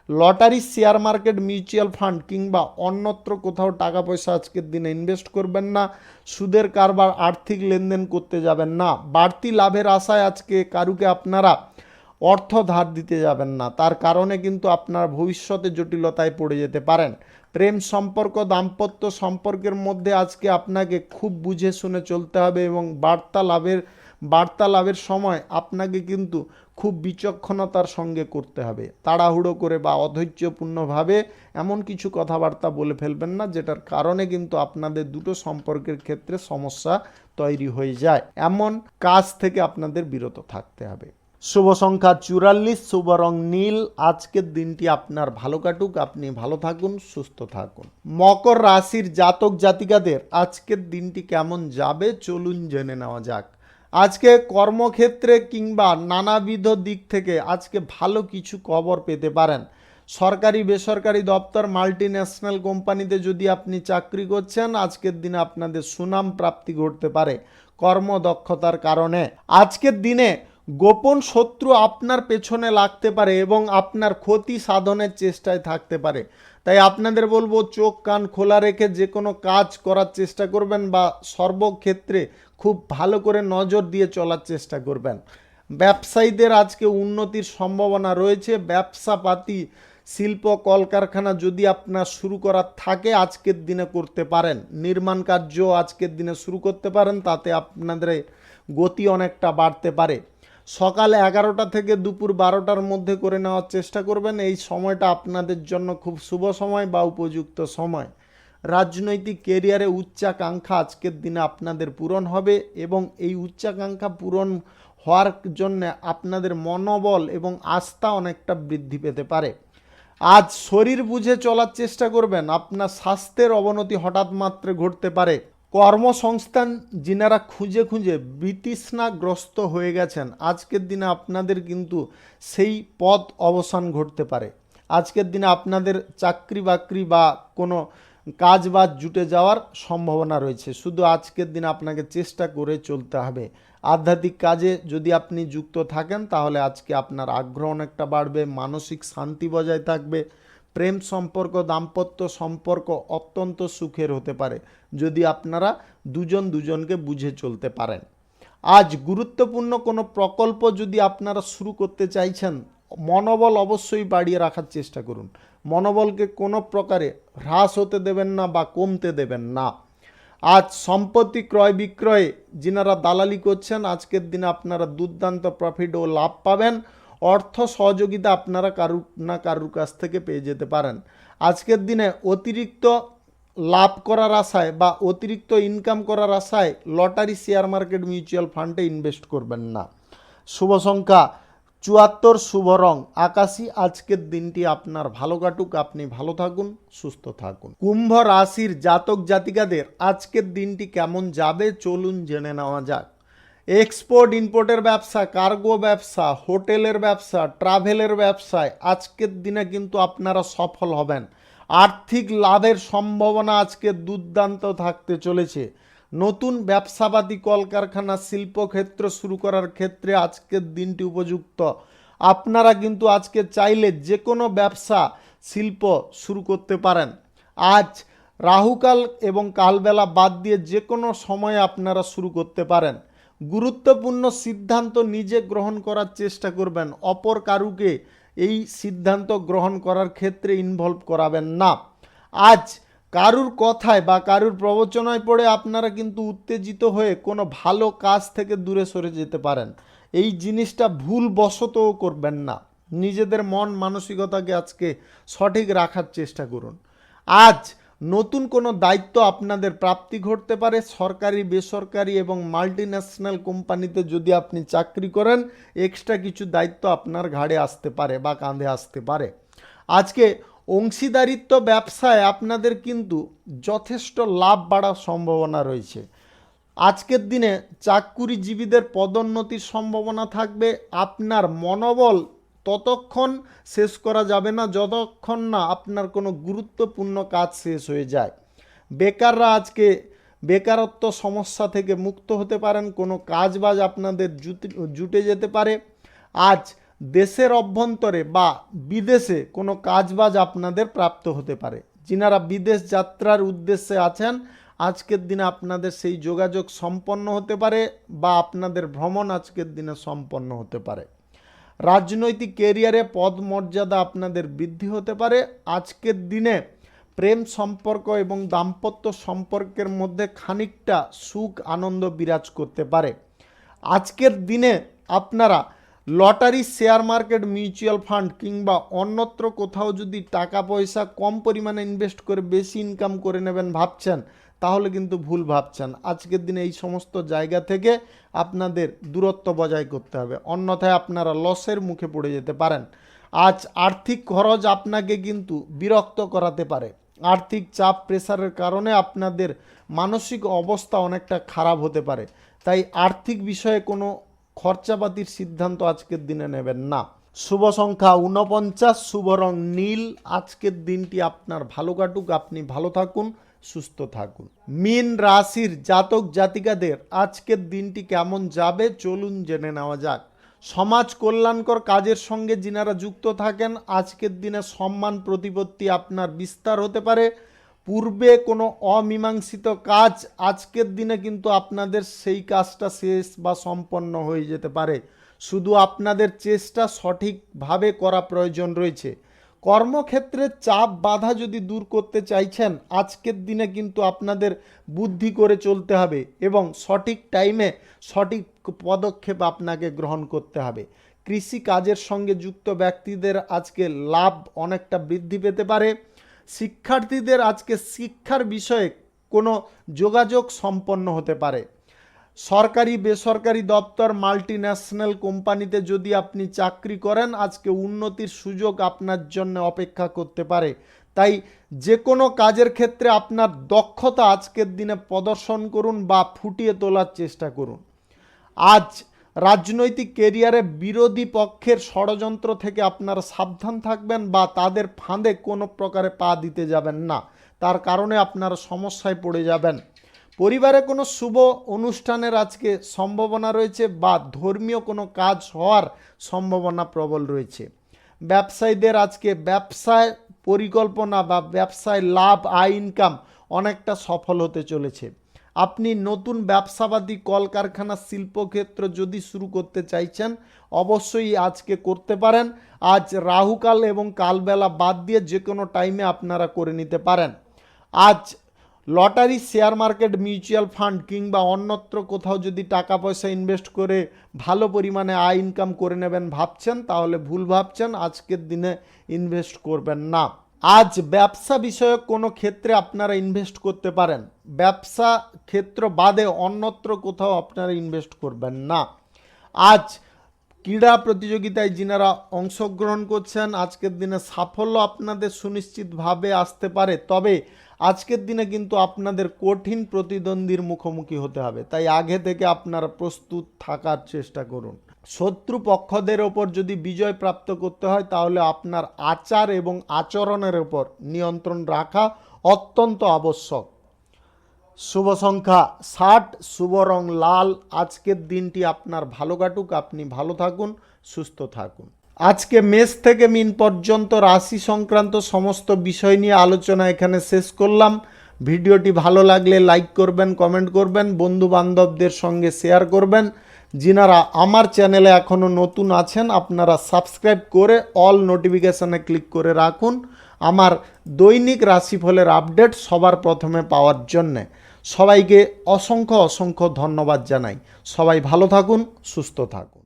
Lottery, share market, mutual fund কিংবা অন্যত্র কোথাও টাকা পয়সা আজকের দিনে ইনভেস্ট করবেন না। সুদের কারবার, আর্থিক লেনদেন করতে যাবেন না। বাড়তি লাভের আশায় আজকে কারুকে আপনারা অর্থ ধার দিতে যাবেন না, তার কারণে কিন্তু আপনার ভবিষ্যতে জটিলতায় পড়ে যেতে পারেন। প্রেম সম্পর্ক, দাম্পত্য সম্পর্কের মধ্যে আজকে আপনাকে খুব বুঝে শুনে চলতে হবে এবং বার্তা লাভের সময় আপনাকে কিন্তু খুব বিচক্ষণতার সঙ্গে করতে হবে। তাড়াহুড়ো করে বা অধৈর্যপূর্ণভাবে এমন কিছু কথাবার্তা বলে ফেলবেন না যেটার কারণে কিন্তু আপনাদের দুটো সম্পর্কের ক্ষেত্রে সমস্যা তৈরি হয়ে যায়। এমন কাজ থেকে আপনাদের বিরত থাকতে হবে। শুভ সংখ্যা 44, শুভ রং নীল। আজকের দিনটি আপনার ভালো কাটুক, আপনি ভালো থাকুন, সুস্থ থাকুন। মকর রাশির জাতক জাতিকাদের আজকের দিনটি কেমন যাবে চলুন জেনে নেওয়া যাক। আজকে কর্মক্ষেত্রে কিংবা নানাবিধ দিক থেকে আজকে ভালো কিছু খবর পেতে পারেন। সরকারি বেসরকারি দপ্তর, মাল্টি ন্যাশনাল কোম্পানিতে যদি আপনি চাকরি করছেন আজকের দিনে আপনাদের সুনাম প্রাপ্তি ঘটতে পারে কর্মদক্ষতার কারণে। আজকের দিনে গোপন শত্রু আপনার পেছনে লাগতে পারে এবং আপনার ক্ষতি সাধনের চেষ্টায় থাকতে পারে। তাই আপনাদের বলবো চোখ কান খোলা রেখে যে কোনো কাজ করার চেষ্টা করবেন বা সর্বক্ষেত্রে খুব ভালো করে নজর দিয়ে চলার চেষ্টা করবেন। ব্যবসায়ীদের আজকে উন্নতির সম্ভাবনা রয়েছে। ব্যবসাপাতি, শিল্প, কলকারখানা যদি আপনার শুরু করার থাকে আজকের দিনে করতে পারেন। নির্মাণ কার্য আজকের দিনে শুরু করতে পারেন, তাতে আপনাদের গতি অনেকটা বাড়তে পারে। সকাল 11টা থেকে দুপুর 12টার মধ্যে করে নেওয়ার চেষ্টা করবেন। এই সময়টা আপনাদের জন্য খুব শুভ সময় বা উপযুক্ত সময়। রাজনৈতিক কেরিয়ারে উচ্চাকাঙ্ক্ষা আজকের দিনে আপনাদের পূরণ হবে এবং এই উচ্চাকাঙ্ক্ষা পূরণ হওয়ার জন্য আপনাদের মনোবল এবং আস্থা অনেকটা বৃদ্ধি পেতে পারে। আজ শরীর বুঝে চলার চেষ্টা করবেন। আপনার স্বাস্থ্যের অবনতি হঠাৎ মাত্রে ঘটতে পারে। কর্মসংস্থান যিনারা খুঁজে বিতৃষ্ণাগ্রস্ত হয়ে গেছেন আজকের দিনে আপনাদের কিন্তু সেই পথ অবসান ঘটতে পারে। আজকের দিনে আপনাদের চাকরি বাকরি বা কোনো কাজ বাজ জুটে যাওয়ার সম্ভাবনা রয়েছে। শুধু আজকের দিনে আপনাকে চেষ্টা করে চলতে হবে। আধ্যাত্মিক কাজে যদি আপনি যুক্ত থাকেন তাহলে আজকে আপনার আগ্রহ অনেকটা বাড়বে, মানসিক শান্তি বজায় থাকবে। প্রেম সম্পর্ক, দাম্পত্য সম্পর্ক অত্যন্ত সুখের হতে পারে যদি আপনারা দুজনকে বুঝে চলতে পারেন। আজ গুরুত্বপূর্ণ কোনো প্রকল্প যদি আপনারা শুরু করতে চাইছেন মনোবল অবশ্যই বাড়িয়ে রাখার চেষ্টা করুন। মনোবলকে কোনো প্রকারে হ্রাস হতে দেবেন না বা কমতে দেবেন না। আজ সম্পত্তি ক্রয় বিক্রয়ে যিনারা দালালি করছেন আজকের দিনে আপনারা দুর্দান্ত প্রফিট ও লাভ পাবেন। অর্থ সহযোগিতা আপনারা কারুর না কারুর কাছ থেকে পেয়ে যেতে পারেন। আজকের দিনে অতিরিক্ত লাভ করার আশায় বা অতিরিক্ত ইনকাম করার আশায় লটারি, শেয়ার মার্কেট, মিউচুয়াল ফান্ডে ইনভেস্ট করবেন না। শুভ সংখ্যা 74, শুভ রং আকাশী। আজকের দিনটি আপনার ভালো কাটুক, আপনি ভালো থাকুন, সুস্থ থাকুন। কুম্ভ রাশির জাতক জাতিকাদের আজকের দিনটি কেমন যাবে চলুন জেনে নেওয়া যাক। এক্সপোর্ট ইম্পোর্টের ব্যবসা, কার্গো ব্যবসা, হোটেলের ব্যবসা, ট্রাভেলের ব্যবসায় আজকের দিনে কিন্তু আপনারা সফল হবেন। আর্থিক লাভের সম্ভাবনা আজকে দুর্দান্ত থাকতে চলেছে। নতুন ব্যবসাপাতি, কলকারখানা, শিল্পক্ষেত্র শুরু করার ক্ষেত্রে আজকের দিনটি উপযুক্ত। আপনারা কিন্তু আজকে চাইলে যে কোনো ব্যবসা শিল্প শুরু করতে পারেন। আজ রাহুকাল এবং কালবেলা বাদ দিয়ে যে কোনো সময়ে আপনারা শুরু করতে পারেন। গুরুত্বপূর্ণ সিদ্ধান্ত নিজে গ্রহণ করার চেষ্টা করবেন, অপর কারুকে এই সিদ্ধান্ত গ্রহণ করার ক্ষেত্রে ইনভলভ করাবেন না। আজ কারুর কথায় বা কারুর প্রবচনায় পড়ে আপনারা কিন্তু উত্তেজিত হয়ে কোনো ভালো কাজ থেকে দূরে সরে যেতে পারেন। এই জিনিসটা ভুলবশতও করবেন না। নিজেদের মন মানসিকতাকে আজকে সঠিক রাখার চেষ্টা করুন। আজ নতুন কোনো দায়িত্ব আপনাদের প্রাপ্তি ঘটতে পারে। সরকারি, বেসরকারি এবং মাল্টিন্যাশনাল কোম্পানিতে যদি আপনি চাকরি করেন, এক্সট্রা কিছু দায়িত্ব আপনার ঘাড়ে আসতে পারে বা কাঁধে আসতে পারে। আজকে অংশীদারিত্ব ব্যবসায় আপনাদের কিন্তু যথেষ্ট লাভ বাড়ার সম্ভাবনা রয়েছে। আজকের দিনে চাকুরিজীবীদের পদোন্নতির সম্ভাবনা থাকবে। আপনার মনোবল ততক্ষণ শেষ করা যাবে না যতক্ষণ না আপনার কোনো গুরুত্বপূর্ণ কাজ শেষ হয়ে যায়। বেকাররা আজকে বেকারত্ব সমস্যা থেকে মুক্ত হতে পারেন। কোনো কাজবাজ আপনাদের জুটে যেতে পারে। আজ দেশের অভ্যন্তরে বা বিদেশে কোনো কাজবাজ আপনাদের প্রাপ্ত হতে পারে। যিনারা বিদেশ যাত্রার উদ্দেশ্যে আছেন, আজকের দিনে আপনাদের সেই যোগাযোগ সম্পন্ন হতে পারে বা আপনাদের ভ্রমণ আজকের দিনে সম্পন্ন হতে পারে। রাজনৈতিক কেরিয়ারে পদমর্যাদা আপনাদের বৃদ্ধি হতে পারে। আজকের দিনে প্রেম সম্পর্ক এবং দাম্পত্য সম্পর্কের মধ্যে খানিকটা সুখ আনন্দ বিরাজ করতে পারে। আজকের দিনে আপনারা lottery, share market, mutual fund কিংবা অন্যত্র কোথাও যদি টাকা পয়সা কম পরিমাণে ইনভেস্ট করে বেশি ইনকাম করে নেবেন ভাবছেন, তাহলে কিন্তু ভুল ভাবছেন। আজকের দিনে এই সমস্ত জায়গা থেকে আপনাদের দূরত্ব বজায় করতে হবে, অন্যথায় আপনারা লসের মুখে পড়ে যেতে পারেন। আজ আর্থিক খরচ আপনাকে কিন্তু বিরক্ত করাতে পারে। আর্থিক চাপ, প্রেসারের কারণে আপনাদের মানসিক অবস্থা অনেকটা খারাপ হতে পারে। তাই আর্থিক বিষয়ে কোনো খরচাপাতির সিদ্ধান্ত আজকের দিনে নেবেন না। শুভ সংখ্যা 49, শুভ রং নীল। আজকের দিনটি আপনার ভালো কাটুক, আপনি ভালো থাকুন, সুস্থ থাকুন। মীন রাশির জাতক জাতিকাদের আজকের দিনটি কেমন যাবে চলুন জেনে নেওয়া যাক। সমাজ কল্যাণকর কাজের সঙ্গে যিনারা যুক্ত থাকেন, আজকের দিনে সম্মান প্রতিপত্তি আপনার বিস্তার হতে পারে। পূর্বে কোনো অমীমাংসিত কাজ আজকের দিনে কিন্তু আপনাদের সেই কাজটা শেষ বা সম্পন্ন হয়ে যেতে পারে। শুধু আপনাদের চেষ্টা সঠিকভাবে করা প্রয়োজন রয়েছে। কর্মক্ষেত্রে চাপ বাধা যদি দূর করতে চাইছেন, আজকের দিনে কিন্তু আপনাদের বুদ্ধি করে চলতে হবে এবং সঠিক টাইমে সঠিক পদক্ষেপ আপনাকে গ্রহণ করতে হবে। কৃষি কাজের সঙ্গে যুক্ত ব্যক্তিদের আজকে লাভ অনেকটা বৃদ্ধি পেতে পারে। শিক্ষার্থীদের আজকে শিক্ষার বিষয়ে কোনো যোগাযোগ সম্পন্ন হতে পারে। সরকারি, বেসরকারি দপ্তর, মাল্টিন্যাশনাল কোম্পানিতে যদি আপনি চাকরি করেন, আজকে উন্নতির সুযোগ আপনার জন্য অপেক্ষা করতে পারে। তাই যে কোনো কাজের ক্ষেত্রে আপনার দক্ষতা আজকের দিনে প্রদর্শন করুন বা ফুটিয়ে তোলার চেষ্টা করুন। আজ রাজনৈতিক কেরিয়ারে বিরোধী পক্ষের ষড়যন্ত্র থেকে আপনারা সাবধান থাকবেন বা তাদের ফাঁদে কোনো প্রকারে পা দিতে যাবেন না, তার কারণে আপনারা সমস্যায় পড়ে যাবেন। পরিবারে কোনো শুভ অনুষ্ঠানের আজকে সম্ভাবনা রয়েছে বা ধর্মীয় কোনো কাজ হওয়ার সম্ভাবনা প্রবল রয়েছে। ব্যবসায়ীদের আজকে ব্যবসায় পরিকল্পনা বা ব্যবসায় লাভ, আয়, ইনকাম অনেকটা সফল হতে চলেছে। আপনি নতুন ব্যবসাবাদী, কলকারখানা, শিল্পক্ষেত্র যদি শুরু করতে চাইছেন, অবশ্যই আজকে করতে পারেন। আজ রাহুকাল এবং কালবেলা বাদ দিয়ে যে কোনো টাইমে আপনারা করে নিতে পারেন। আজ lottery, share market, mutual fund কিংবা অন্যত্র কোথাও যদি টাকা পয়সা ইনভেস্ট করে ভালো পরিমাণে আয় ইনকাম করে নেবেন ভাবছেন, তাহলে ভুল ভাবছেন। আজকের দিনে ইনভেস্ট করবেন না। আজ ব্যবসা বিষয়ক কোনো ক্ষেত্রে আপনারা ইনভেস্ট করতে পারেন, ব্যবসা ক্ষেত্র বাদে অন্যত্র কোথাও আপনারা ইনভেস্ট করবেন না। আজ ক্রীড়া প্রতিযোগিতায় যিনারা অংশগ্রহণ করছেন, আজকের দিনে সাফল্য আপনাদের সুনিশ্চিতভাবে আসতে পারে, তবে আজকের দিনে কিন্তু আপনাদের কঠিন প্রতিদ্বন্দ্বীর মুখোমুখি হতে হবে, তাই আগে থেকে আপনারা প্রস্তুত থাকার চেষ্টা করুন। শত্রু পক্ষদের ওপর যদি বিজয় প্রাপ্ত করতে হয় তাহলে আপনার আচার এবং আচরণের ওপর নিয়ন্ত্রণ রাখা অত্যন্ত আবশ্যক। শুভ সংখ্যা 60, শুভ রং লাল। আজকের দিনটি আপনার ভালো কাটুক, আপনি ভালো থাকুন, সুস্থ থাকুন। আজকে মেষ থেকে মিন পর্যন্ত রাশি সংক্রান্ত সমস্ত বিষয় নিয়ে আলোচনা এখানে শেষ করলাম। ভিডিওটি ভালো লাগলে লাইক করবেন, কমেন্ট করবেন, বন্ধু বান্ধবদের সঙ্গে শেয়ার করবেন। যিনারা আমার চ্যানেলে এখনও নতুন আছেন আপনারা সাবস্ক্রাইব করে অল নোটিফিকেশানে ক্লিক করে রাখুন আমার দৈনিক রাশিফলের আপডেট সবার প্রথমে পাওয়ার জন্যে। সবাইকে অসংখ্য অসংখ্য ধন্যবাদ জানাই। সবাই ভালো থাকুন, সুস্থ থাকুন।